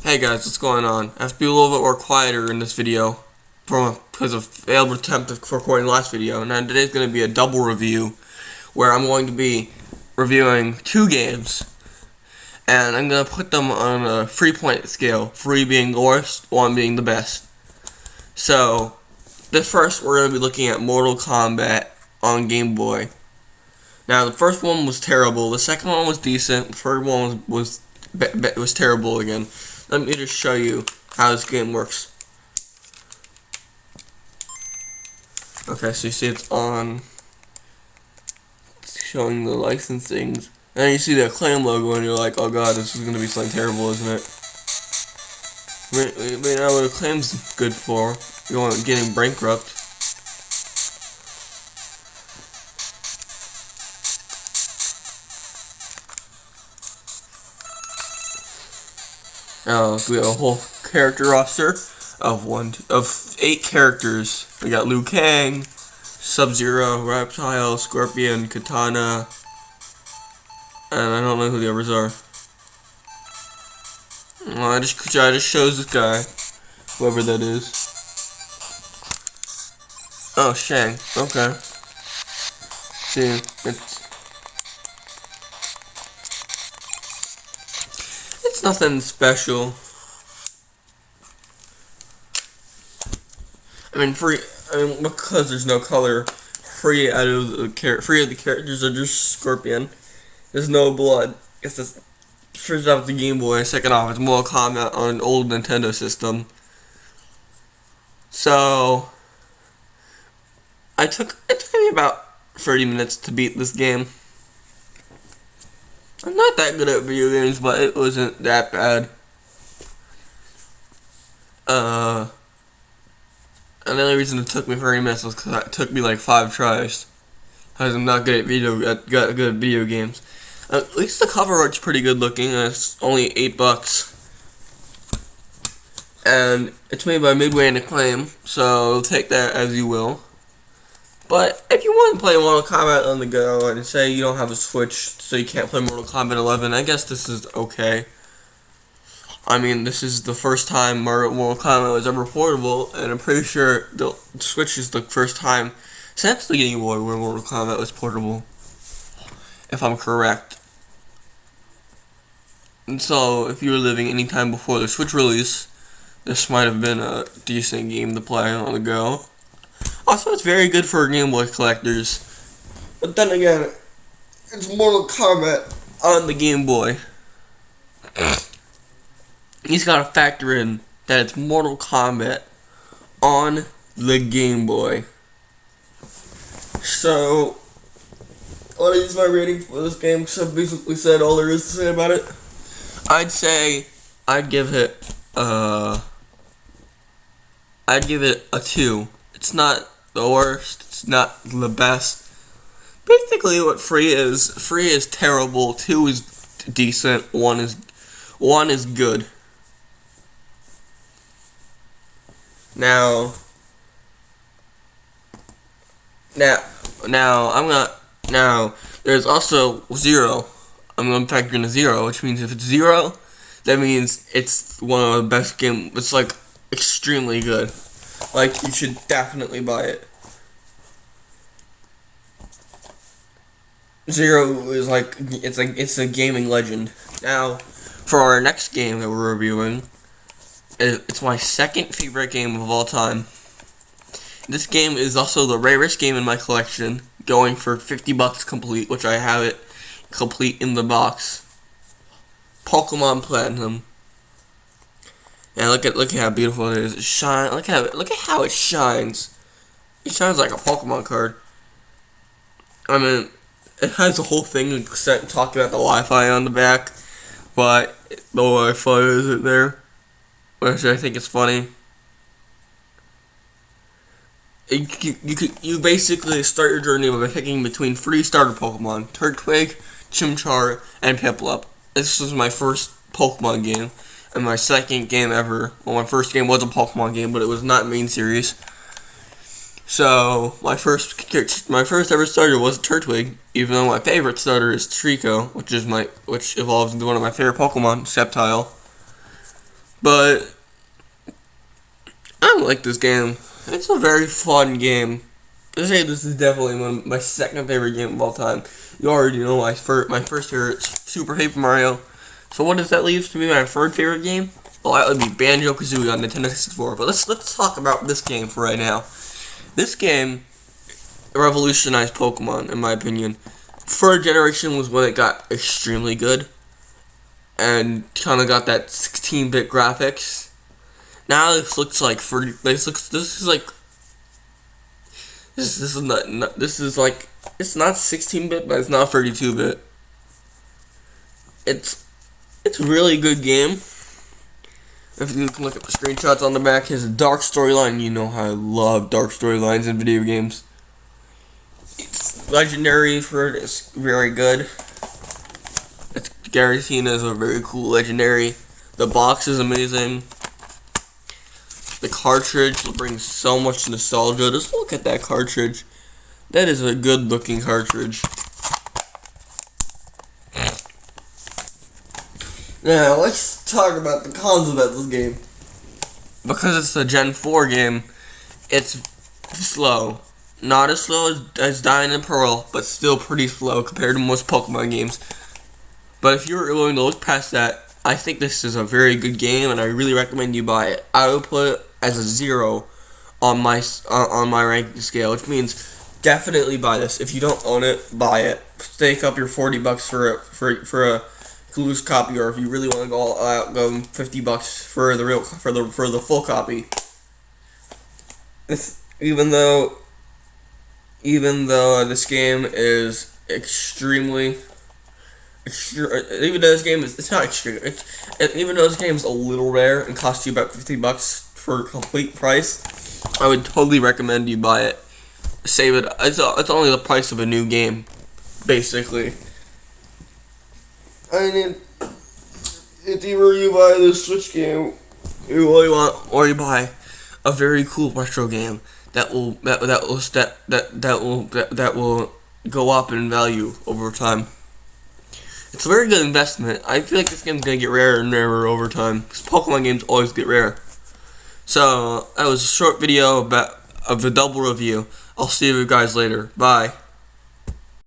Hey guys, what's going on? I have to be a little bit more quieter in this video because of failed attempt of recording the last video. Now today's going to be a double review where I'm going to be reviewing two games and I'm going to put them on a 3-point scale, 3 being the worst, 1 being the best. So, first we're going to be looking at Mortal Kombat on Game Boy. Now the first one was terrible, the second one was decent, the third one was terrible again. Let me just show you how this game works. Okay, so you see it's on, it's showing the licensings, and then you see the Acclaim logo and you're like, oh god, this is going to be something terrible, isn't it? I mean, what Acclaim's good for, you want getting bankrupt. We have a whole character roster of 8 characters. We got Liu Kang, Sub-Zero, Reptile, Scorpion, Katana, and I don't know who the others are. Well, I just shows this guy, whoever that is. Oh, Shang. Okay. See, it's nothing special. I mean, because there's no color, three of the characters are just Scorpion. There's no blood. It's just, first off, the Game Boy, second off, it's Mortal Kombat on an old Nintendo system. So, it took me about 30 minutes to beat this game. I'm not that good at video games, but it wasn't that bad. And the only reason it took me 30 minutes was because it took me like 5 tries. Because I'm not good at good at video games. At least the cover art's pretty good looking, and it's only $8. And it's made by Midway and Acclaim, so take that as you will. But if you want to play Mortal Kombat on the go and say you don't have a Switch, so you can't play Mortal Kombat 11, I guess this is okay. I mean, this is the first time Mortal Kombat was ever portable, and I'm pretty sure the Switch is the first time since the Game Boy where Mortal Kombat was portable, if I'm correct. And so, if you were living any time before the Switch release, this might have been a decent game to play on the go. Also, it's very good for Game Boy collectors. But then again, it's Mortal Kombat on the Game Boy. He's got to factor in that it's Mortal Kombat on the Game Boy. So, what is my rating for this game? Because I've basically said all there is to say about it. I'd give it a 2. It's not the worst. It's not the best. Basically, what 3 is terrible. 2 is decent. 1 is good. Now, there's also 0. I'm gonna factor in a 0, which means if it's 0, that means it's one of the best games. It's like extremely good. Like, you should definitely buy it. 0 is like it's a gaming legend. Now, for our next game that we're reviewing, it's my second favorite game of all time. This game is also the rarest game in my collection, going for $50 complete, which I have it complete in the box. Pokemon Platinum. And look at how beautiful it is. Look at how it shines. It shines like a Pokemon card. I mean, it has a whole thing talking about the Wi-Fi on the back, but the Wi-Fi isn't there, which I think is funny. You basically start your journey by picking between 3 starter Pokemon: Turtwig, Chimchar, and Piplup. This was my first Pokemon game, and my second game ever. Well, my first game was a Pokemon game, but it was not main series. So, my first ever starter was Turtwig, even though my favorite starter is Trico, which evolves into one of my favorite Pokemon, Sceptile. But I like this game. It's a very fun game. I say this is definitely my second favorite game of all time. You already know my first favorite, Super Paper Mario. So what does that leave to be my third favorite game? Well, that would be Banjo-Kazooie on Nintendo 64. But let's talk about this game for right now. This game revolutionized Pokemon, in my opinion. Third generation was when it got extremely good, and kind of got that 16-bit graphics. Now this looks like this is like it's not 16-bit, but it's not 32-bit. It's a really good game. If you can look at the screenshots on the back, here's a dark storyline. You know how I love dark storylines in video games. It's legendary for it. It's very good. It's guaranteed as a very cool legendary. The box is amazing. The cartridge brings so much nostalgia. Just look at that cartridge. That is a good looking cartridge. Now, let's talk about the cons about this game. Because it's a Gen 4 game, it's slow. Not as slow as Diamond and Pearl, but still pretty slow compared to most Pokemon games. But if you're willing to look past that, I think this is a very good game, and I really recommend you buy it. I would put it as a 0 on my ranking scale, which means definitely buy this. If you don't own it, buy it. Stake up your $40 for a loose copy, or if you really want to go all out, go $50 for the full copy. Even though this game is extremely, even though this game is even though this game is a little rare and costs you about $50 for a complete price, I would totally recommend you buy it. Save it. It's only the price of a new game, basically. I mean, if you buy the Switch game, you really want, or you buy a very cool retro game that will go up in value over time. It's a very good investment. I feel like this game's gonna get rarer and rarer over time, because Pokemon games always get rare. So that was a short video of the double review. I'll see you guys later. Bye.